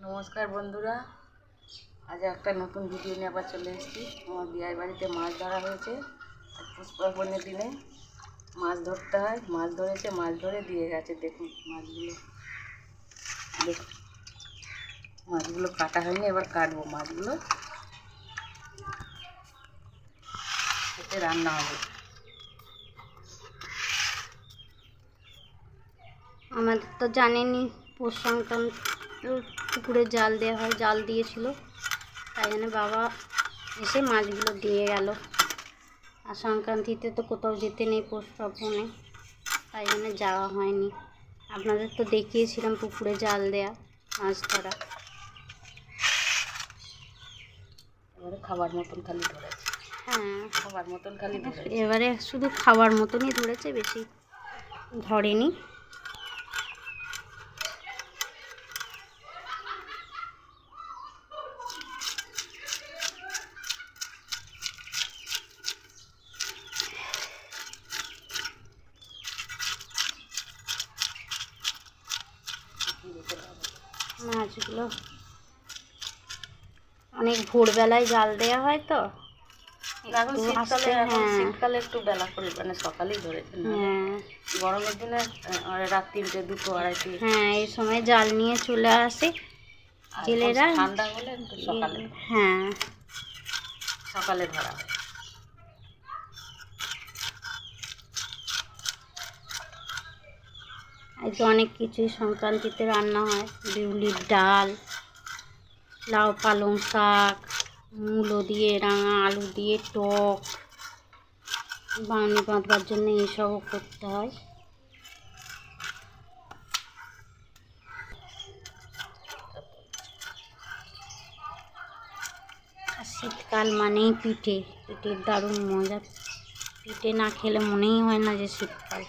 নমস্কার বন্ধুরা, আজ একটা নতুন ভিডিও নিয়ে আবার চলে এসেছি। আমার বিয়ের বাড়িতে মাছ ধরা হয়েছে। পুষ্পার্পণের দিনে মাছ ধরতে হয়, মাছ ধরেছে, মাছ ধরে দিয়ে গেছে। দেখুন মাছগুলো কাটা হয়নি, এবার কাটবো মাছগুলো, এতে রান্না হবে। আমাদের তো জানেনই পৌষ সংক্রান্ত পুকুরে জাল দেওয়া হয়, জাল দিয়েছিল, তাই জন্য বাবা এসে মাছগুলো দিয়ে গেল। আর সংক্রান্তিতে তো কোথাও যেতে নেই পৌষ পার্বণে, তাই জন্য যাওয়া হয়নি। আপনাদের তো দেখিয়েছিলাম পুকুরে জাল দেয়া, মাছ ধরা। এবারে খাবার মতন খালি ধরেছে। হ্যাঁ, খাবার মতন খালি ধরেছে। এবারে শুধু খাবার মতনই ধরেছে, বেশি ধরেনি। মাছগুলো অনেক ভোরবেলায় জাল দেওয়া হয় তো, এখন শীতকালে একটু বেলা করে, মানে সকালেই ধরেছে। হ্যাঁ, গরমের দিনে রাত 3টে 2টো 2:30। হ্যাঁ, এই সময় জাল নিয়ে চলে আসে জেলেরা। ঠান্ডা হলে একটু সকালে, হ্যাঁ, সকালে ধরা হয়। এই তো অনেক কিছুই সংক্রান্তিতে রান্না হয়। বিউলির ডাল, লাউ পালং শাক, মূলো দিয়ে, রাঙা আলু দিয়ে টক, বাঙনি বাঁধবার জন্য এইসবও করতে হয়। আর শীতকাল মানেই পিঠে, পিঠের দারুণ মজা। পিঠে না খেলে মনেই হয় না যে শীতকাল।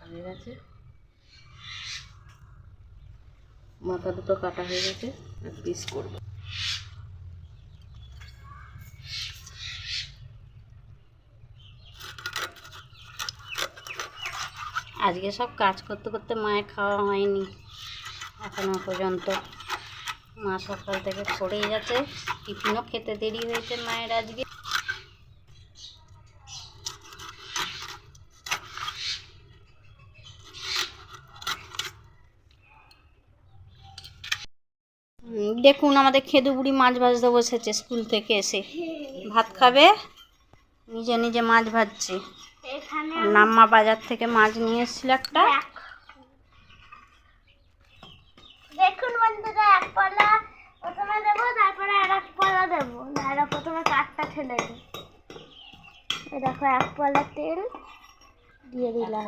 হয়ে গেছে, মাথা দুটো কাটা হয়ে গেছে, পিস করবো। আজকে সব কাজ করতে করতে মায়ের খাওয়া হয়নি এখনো পর্যন্ত। মা সকাল থেকে পড়েই গেছে, টিফিনও খেতে দেরি হয়েছে মায়ের আজকে। দেখুন আমাদের খেদু বুড়ি মাছ ভাজতে বসেছে, স্কুল থেকে এসে ভাত খাবে, নিজে নিজে মাছ ভাজছে। নাম্মা বাজার থেকে মাছ নিয়ে এসেছিল একটা। দেখুন বন্ধুরা, এক পলা প্রথমে দেবো, তারপরে আর এক পলা দেবো। দাঁড়া, প্রথমে কাঠটা ঠেলে দিই। এই দেখো, এক পলা তেল দিয়ে দিলাম,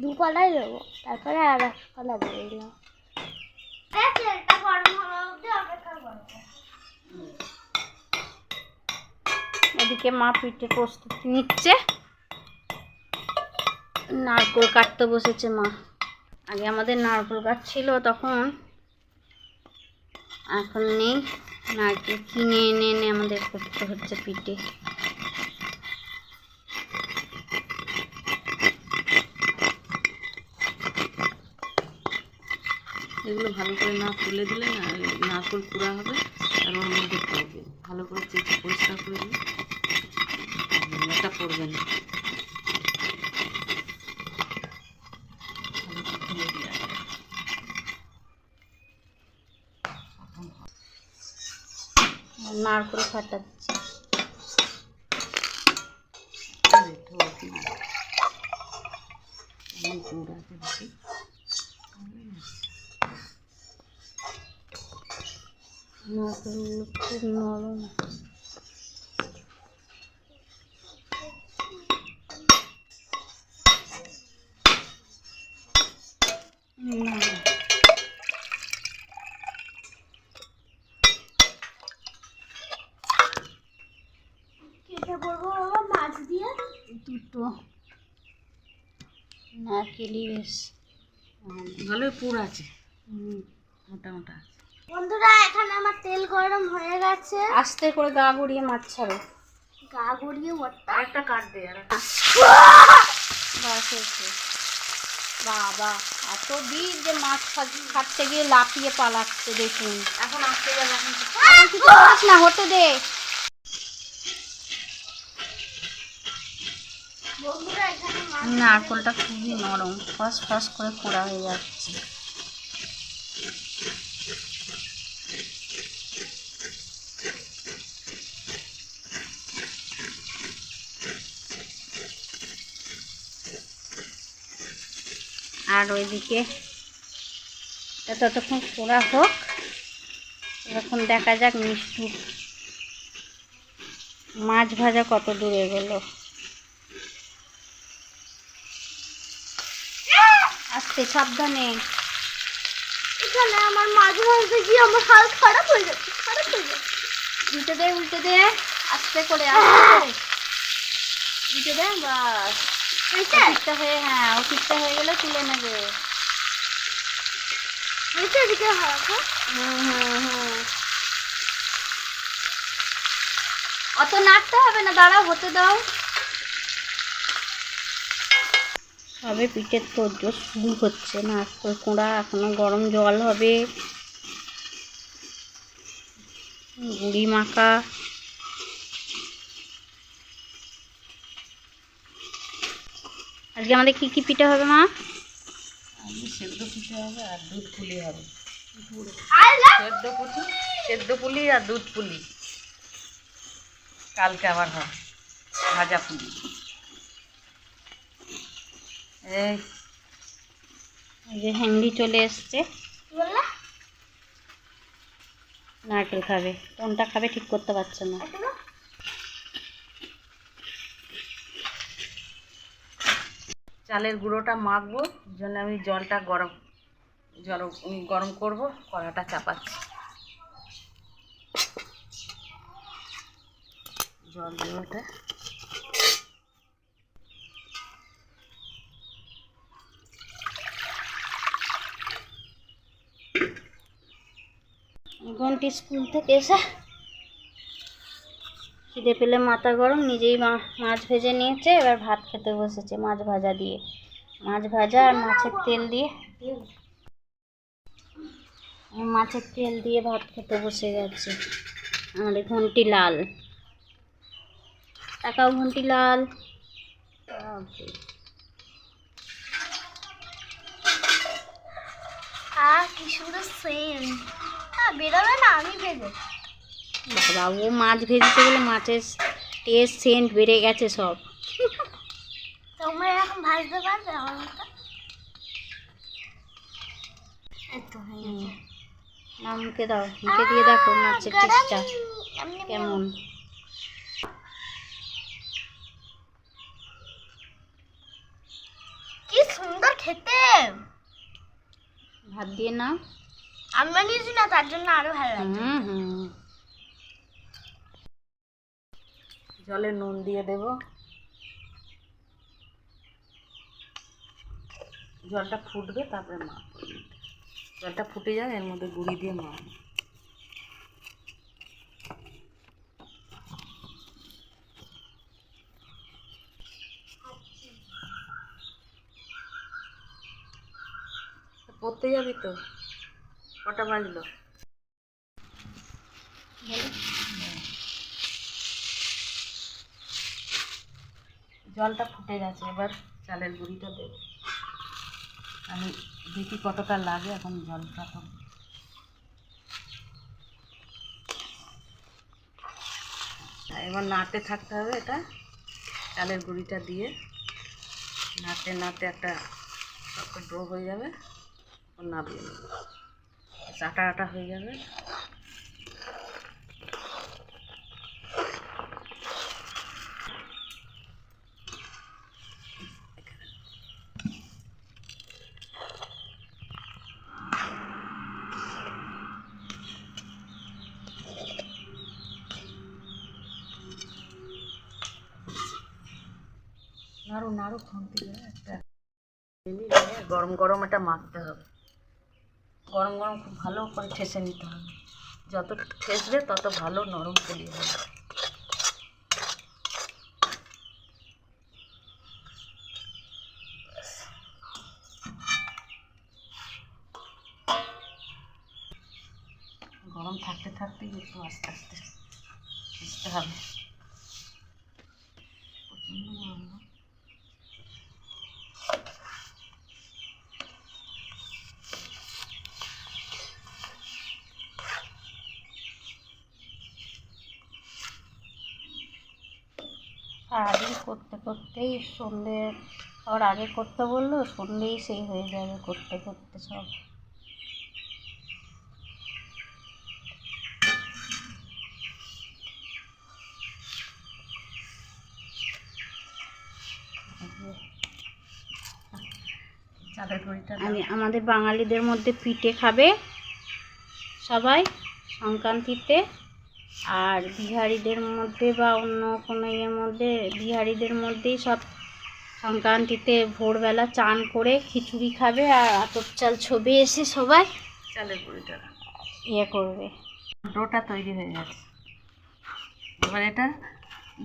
2 পলাই দেবো, তারপরে আর এক পলা দিয়ে দিলাম। তেলটা গরম হওয়া অবধি অপেক্ষা করবো। এদিকে মা পিঠে প্রস্তুতি নিচ্ছে, নারকেল কাটতে বসেছে মা। আগে আমাদের নারকেল গাছ ছিল তখন, এখন নেই। নারকেল কিনে এনে এনে আমাদের করতে হচ্ছে পিঠে। এগুলো ভালো করে না তুলে দিলে না, নারকেল কুড়া হবে আর ওর মধ্যে পড়বে। ভালো করে চেঁচে পরিষ্কার করে দিই, এটা পড়বে না। নারকেল ফাটাচ্ছি। নারকেলগুলো খুব নরম। কেটে পড়বো বাবা মাছ দিয়ে। দুটো নারকেলই বেশ ভালোই পুর আছে, হুম। মোটা মোটা আছে। বন্ধুরা এখানে আমার তেল গরম হয়ে গেছে। আস্তে করে গা গড়িয়ে মাছ ছাড়ো। গা গড়িয়ে ওটা একটা কাট দে আর বাস হয়েছে। বাবা এত বীর যে মাছ ছাড়তে গিয়ে লাফিয়ে পালাচ্ছে দেখুন। এখন আসতে যাবে, এখন এখন কিছু করিস না, হতে দে। বন্ধুরা এখানে মাছ নারকেলটা খুবই নরম, ফস ফস করে খোঁড়া হয়ে যাচ্ছে। আর ওইদিকে ততক্ষণ খোঁড়া হোক, এখন দেখা যাক মিষ্টি মাছ ভাজা কত দূরে গেল। আস্তে সাবধানে। এখানে আমার মাছ ভাজতে গিয়ে আমার হাল খারাপ হয়ে যাচ্ছে, খারাপ হয়ে যাচ্ছে। উল্টে দে, উল্টে দে, আস্তে করে, আস্তে করে উল্টে দে। বাস অতিরিক্ত হয়ে, হ্যাঁ অতিরিক্ত হয়ে গেলে তুলে নেবে। এদিকে হালকা অত নাড়তে হবে না, দাঁড়াও, হতে দাও। সবে পিঠের তোড়জোড় শুরু হচ্ছে, নারকেল কুঁড়া, এখনো গরম জল হবে, গুড়ি মাখা। আজকে আমাদের কি কি পিঠে হবে মা? আলু সেদ্ধ পিঠে হবে আর দুধ পুলি হবে। আর সেদ্ধ পুলি আর দুধ পুলি কালকে আবার হবে, ভাজা পুলি। এই এই যে হ্যাংলি চলে এসছে, বললা নারকেল খাবে, কোনটা খাবে ঠিক করতে পারছে না। চালের গুঁড়োটা মাখবো, জন্য আমি জলটা গরম করব, কড়াটা চাপাচ্ছি। জল দেওয়াটা ঘন্টি স্কুল থেকে এসে খিদে পেলে মাথা গরম, নিজেই মাছ ভেজে নিয়েছে, এবার ভাত খেতে বসেছে মাছ ভাজা দিয়ে, মাছ ভাজা আর মাছের তেল দিয়ে, মাছের তেল দিয়ে ভাত খেতে বসে গেছে। আমাদের ঘন্টি লাল, টাকাও ঘন্টি লাল। কি সুন্দর সেন্ট। বেরোবে না, আমি ভেজে। বাবা, ও মাছ ভেজেছে বলে মাছের টেস্ট সেন্ট বেড়ে গেছে সব। তোমরা এরকম ভাজতে পারবে আমার মতো? এই তো হয়ে গেছে। না, মুখে দাও, মুখে দিয়ে দেখো মাছের টেস্টটা কেমন। কি সুন্দর খেতে। ভাত দিয়ে না, আমি বানিয়েছি না, তার জন্য আরো ভালো লাগে। জলে নুন দিয়ে দেব, জলটা ফুটবে, তারপরে মাখবো। জলটা ফুটে যাবে, এর মধ্যে গুঁড়ি দিয়ে মাখবো। পড়তে যাবি তো? কটা বাজলো? জলটা ফুটে গেছে, এবার চালের গুঁড়িটা দেব। আমি দেখি কতটা লাগে, এখন জলটা তো এবার নাড়তে থাকতে হবে। এটা চালের গুঁড়িটা দিয়ে নাড়তে নাড়তে একটা ড্রো হয়ে যাবে, নামিয়ে নেব, আটা আটা হয়ে যাবে। নাড়ু নাড়ু খুন্তি একটা গরম গরম এটা মাখতে হবে। গরম গরম খুব ভালো করে ঠেসে নিতে হবে, যত ঠেসবে তত ভালো নরম পুলি হবে। গরম থাকতে থাকতেই একটু আস্তে আস্তে ঠেসতে হবে। প্রচণ্ড গরম না? সারাদিন করতে করতেই সন্ধে আর আগে করতে বললো, সন্ধেই সেই হয়ে যাবে করতে করতে সব। চালের গুঁড়িটা আমাদের বাঙালিদের মধ্যে পিঠে খাবে সবাই সংক্রান্তিতে, আর বিহারিদের মধ্যে বা অন্য কোনো ইয়ের মধ্যে, বিহারিদের মধ্যেই সব সংক্রান্তিতে ভোরবেলা চান করে খিচুড়ি খাবে আর আতপ চাল ছবি এসে সবাই চালের গুঁড়িটা ইয়ে করবে। ডোটা তৈরি হয়ে গেছে। এবার এটা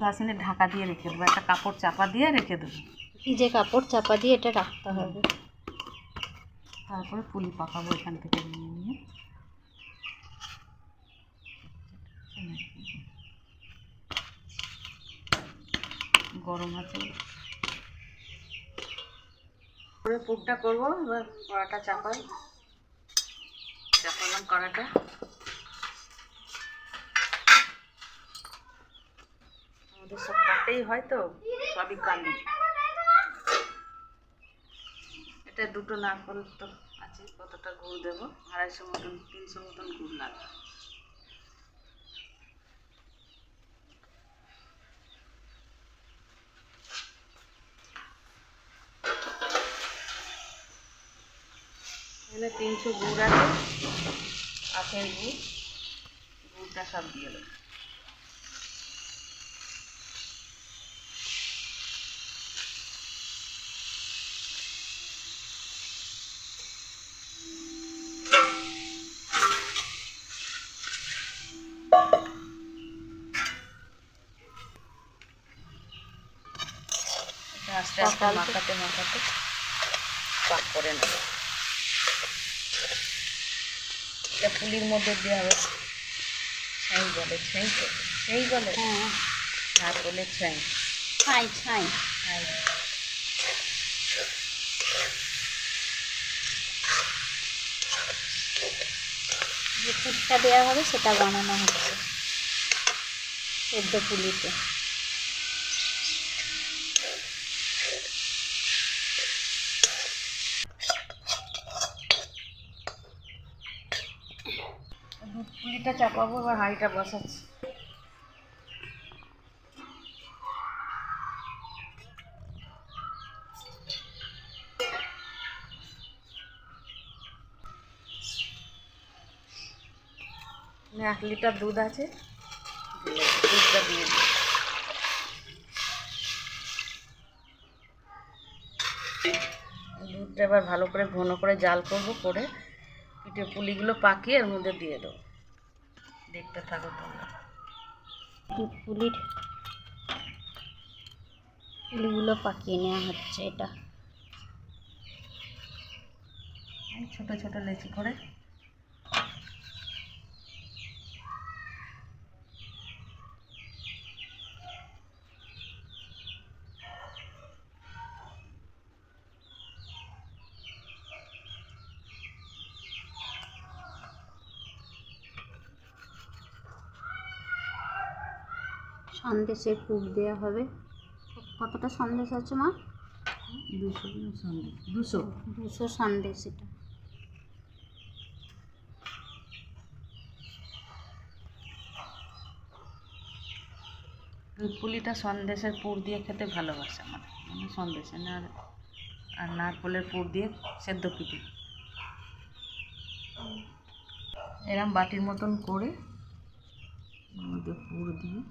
10 মিনিট ঢাকা দিয়ে রেখে দেবো, একটা কাপড় চাপা দিয়ে রেখে দেবো। ভিজে কাপড় চাপা দিয়ে এটা রাখতে হবে। তারপরে পুলি পাকাবো এখান থেকে নিয়ে নিয়ে। গরম আছে করে পুরটা করবো। এবার কড়াটা চাপালাম কড়াটা। আমাদের সব কাটেই হয় তো, সবই কালি। এটা 2টো নারকেল তো আছে, কতটা গুড় দেবো, 250 মতন 300 মতন গুড় লাগবে। এখানে 300 গুড় আছে, আখের গুড়, গুড়টা সব দিয়ে দেবো। আস্তে আস্তে মাখাতে মাখাতে পাক করে নেব। এটা পুলির মধ্যে দেওয়া হবে। ছাই বলে, ছাই তো সেই বলে, হ্যাঁ আর বলে ছাই। ছাই ছাই ছাই যে পুরটা দেওয়া হবে সেটা বানানো হচ্ছে সেদ্ধ পুলিতে। দুধ পুলিটা চাপাবো, এবার হাঁড়িটা বসাচ্ছি। মানে 1 লিটার দুধ আছে, দুধটা দিয়ে দিই। দুধটা এবার ভালো করে ঘন করে জাল করবো, করে পিঠে পুলিগুলো পাকিয়ে এর মধ্যে দিয়ে দেবো। দেখতে থাকো তোমরা। দুধ পুলিগুলো পাকিয়ে নেওয়া হচ্ছে। এটা ছোট ছোট লেচি করে সন্দেশের পুর দেওয়া হবে। কতটা সন্দেশ আছে মা? 200 সন্দেশ, 200 সন্দেশ। এটা দুধ পুলিটা সন্দেশের পুর দিয়ে খেতে ভালোবাসে আমার, মানে সন্দেশে না, আর নারকেলের পুর দিয়ে সেদ্ধ পিঠে। এরম বাটির মতন করে এর মধ্যে পুর দিয়ে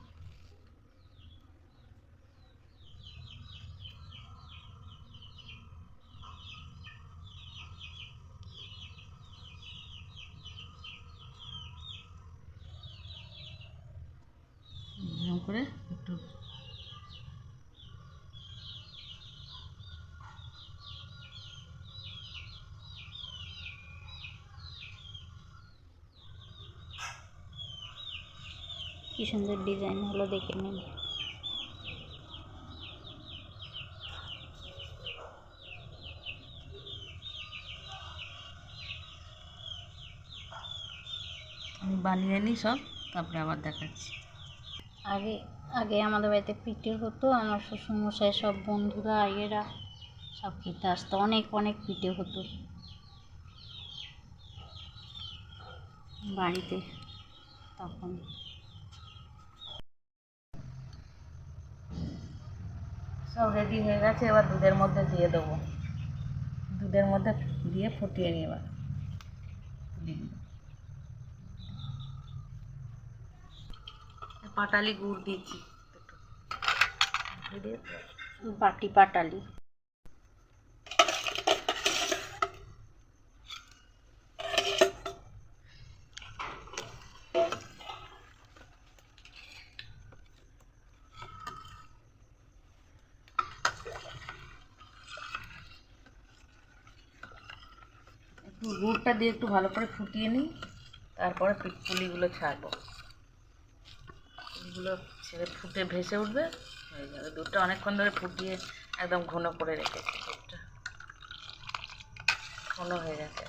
করে একটু কি সুন্দর ডিজাইন হলো, দেখে নিন। আমি বানিয়ে নিই সব, তারপরে আবার দেখাচ্ছি। আগে আগে আমাদের বাড়িতে পিঠে হতো, আমার শ্বশুরমশাই সব বন্ধুরা এরা সব খেতে আসতো, অনেক অনেক পিঠে হতো বাড়িতে তখন। সব রেডি হয়ে গেছে, এবার দুধের মধ্যে দিয়ে দেবো। দুধের মধ্যে দিয়ে ফুটিয়ে নিই এবার পুলিগুলো। পাটালি গুড় দিচ্ছি বাটি পাটালি। একটু গুড়টা দিয়ে একটু ভালো করে ফুটিয়ে নিই, তারপরে পুলিগুলো ছাড়বো। পুলিগুলো ছেড়ে ফুটে ভেসে উঠবে, হয়ে যাবে। দুধটা অনেকক্ষণ ধরে ফুটিয়ে একদম ঘন করে রেখেছি, দুধটা ঘন হয়ে গেছে।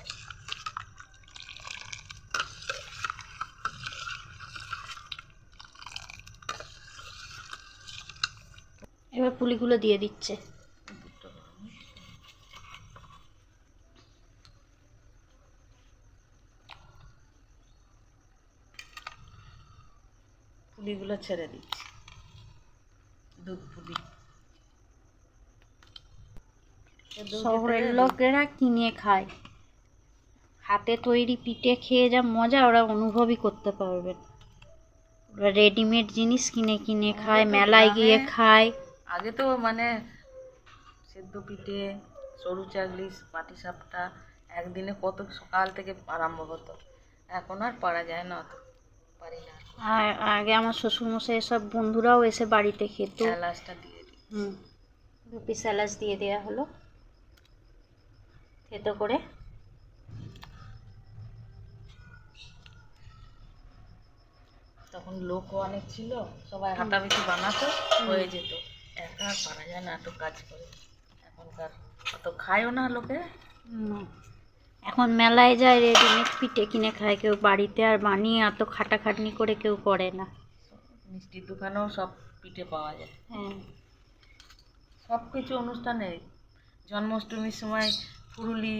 এবার পুলিগুলো দিয়ে দিচ্ছে। পুলিগুলো ছেড়ে দিচ্ছি, দুধ পুলি। শহরের লোকেরা কিনে খায়, হাতে তৈরি পিঠে খেয়ে যা মজা ওরা অনুভবই করতে পারবেন। ওরা রেডিমেড জিনিস কিনে কিনে খায়, মেলায় গিয়ে খায়। আগে তো মানে সেদ্ধ পিঠে, সরু চাগলি, পাটিসাপটা একদিনে কত সকাল থেকে আরম্ভ হতো, এখন আর পারা যায় না, অত পারি না। আর আগে আমার শ্বশুরমশাই সব বন্ধুরাও এসে বাড়িতে খেত। এলাচটা দিয়ে দিই। 2 পিস এলাচ দিয়ে দেওয়া হলো থেতো করে। তখন লোকও অনেক ছিল, সবাই হাঁটাবিটি বানাতো, হয়ে যেত। একা আর পারা যায় না এত কাজ করে। এখনকার অত খায়ও না লোকে। এখন মেলায় যায় রেডিমেড পিঠে কিনে খায়, কেউ বাড়িতে আর বানিয়ে এত খাটাখাটনি করে কেউ করে না। মিষ্টির দোকানেও সব পিঠে পাওয়া যায়। হ্যাঁ, সব কিছু অনুষ্ঠানে, জন্মাষ্টমীর সময় ফুরুলি,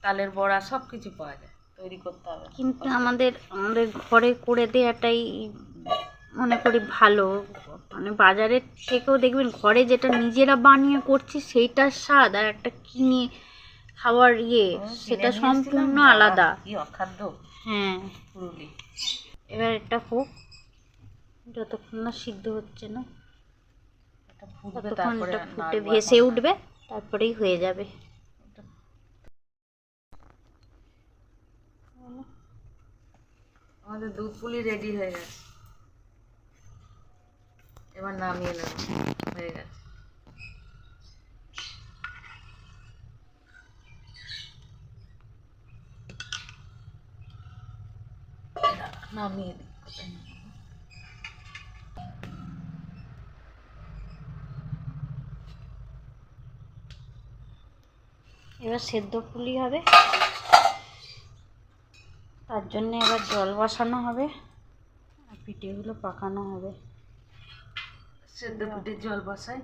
তালের বড়া সব কিছু পাওয়া যায়, তৈরি করতে হবে। কিন্তু আমাদের আমাদের ঘরে করে দেওয়াটাই মনে করি ভালো। মানে বাজারের থেকেও দেখবেন ঘরে যেটা নিজেরা বানিয়ে করছি সেইটার স্বাদ, আর একটা কিনে খাওয়ার সেটা সম্পূর্ণ আলাদা। কি অখাদ্য হ্যাঁ, ফুরুলি। এবার এটা হোক, যতক্ষণ না সিদ্ধ হচ্ছে না এটা ফুটবে, ততক্ষণ তারপরে এটা ফুটে ভেসে উঠবে, তারপরেই হয়ে যাবে। আমাদের দুধ পুলি রেডি হয়ে গেছে, এবার নামিয়ে নেব, হয়ে গেছে। নামিয়ে দিই। এবার সেদ্ধ পুলি হবে, তার জন্য এবার জল বসানো হবে আর পিঠেগুলো পাকানো হবে। সেদ্ধ পিঠের জল বসাই,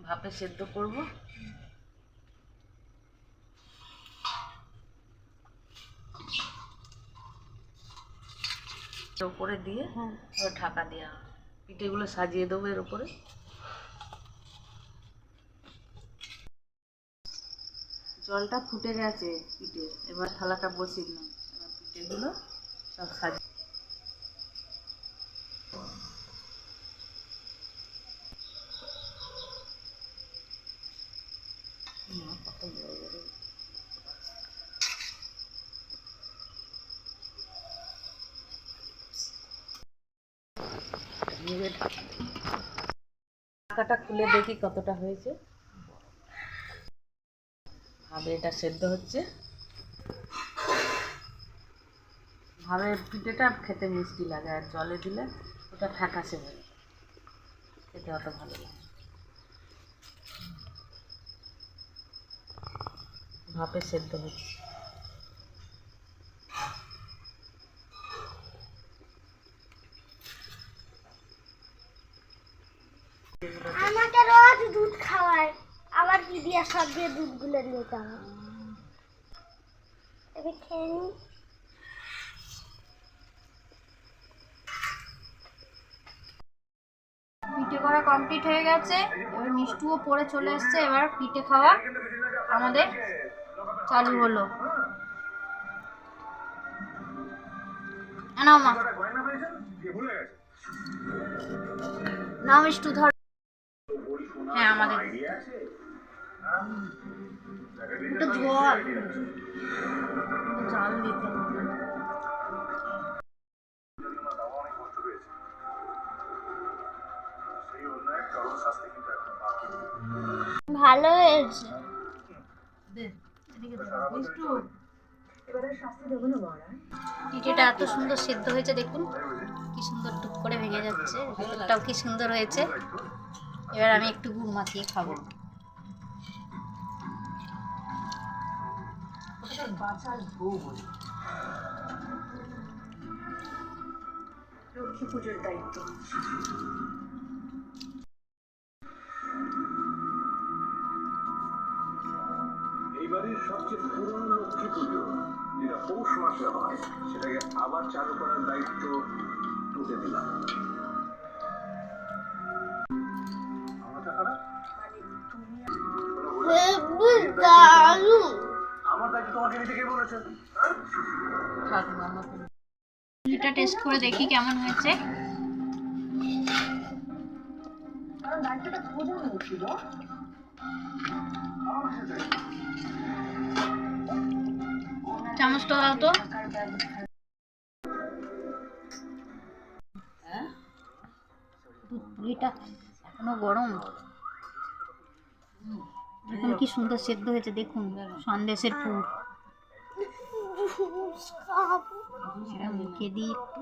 ভাপে সেদ্ধ করব। উপরে দিয়ে এবার ঢাকা দেওয়া হবে, পিঠেগুলো সাজিয়ে দেবো এর উপরে। জলটা ফুটে গেছে পিঠে, এবার থালাটা বসিয়ে দিলাম, এবার পিঠেগুলো সব সাজিয়ে কত বড় বড়। দিয়ে ঢাকাটা খুলে দেখি কতটা হয়েছে। ভাবে এটা সেদ্ধ হচ্ছে। ভাবের পিঠেটা খেতে মিষ্টি লাগে, আর জলে দিলে ওটা ফ্যাকাশে হয়, খেতে অত ভালো লাগে। ভাপে সেদ্ধ হচ্ছে। আমাকে রোজ দুধ খাওয়ায়, আবার কি দিয়ে সব দিয়ে দুধগুলো নিতে হবে। এবার খেয়ে নিই। পিঠে করা কমপ্লিট হয়ে গেছে, এবার মিষ্টুও পড়ে চলে এসছে। এবার পিঠে খাওয়া আমাদের চালু হলো। নাও মা, নাও মিষ্টু ধর। হ্যাঁ আমাদের একটু জল জাল দিতে হবে। ভালো হয়েছে। পিঠেটা এত সুন্দর সেদ্ধ হয়েছে, দেখুন কি সুন্দর টুক করে ভেঙে যাচ্ছে, ভেতরটাও কি সুন্দর হয়েছে। এবার আমি একটু গুড় মাখিয়ে খাবো। লক্ষ্মী পুজোর দায়িত্ব। এইবারের সবচেয়ে পুরনো লক্ষ্মী পুজো যেটা পৌষ মাসে হয়, সেটাকে আবার চালু করার দায়িত্ব তুলে দিলাম। আমার দায়িত্ব তোমাকে নিতে কে বলেছে? এটা টেস্ট করে দেখি কেমন হয়েছে। চামচটা দাও তো। পুরিটা এখনো গরম। দেখুন কি সুন্দর সেদ্ধ হয়েছে, দেখুন সন্দেশের পুর। সেটা মুখে দিই একটু।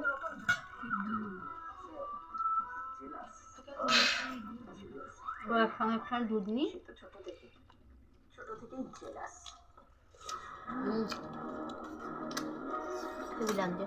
এবার সঙ্গে দুধ নিই। খুবই লাগছে।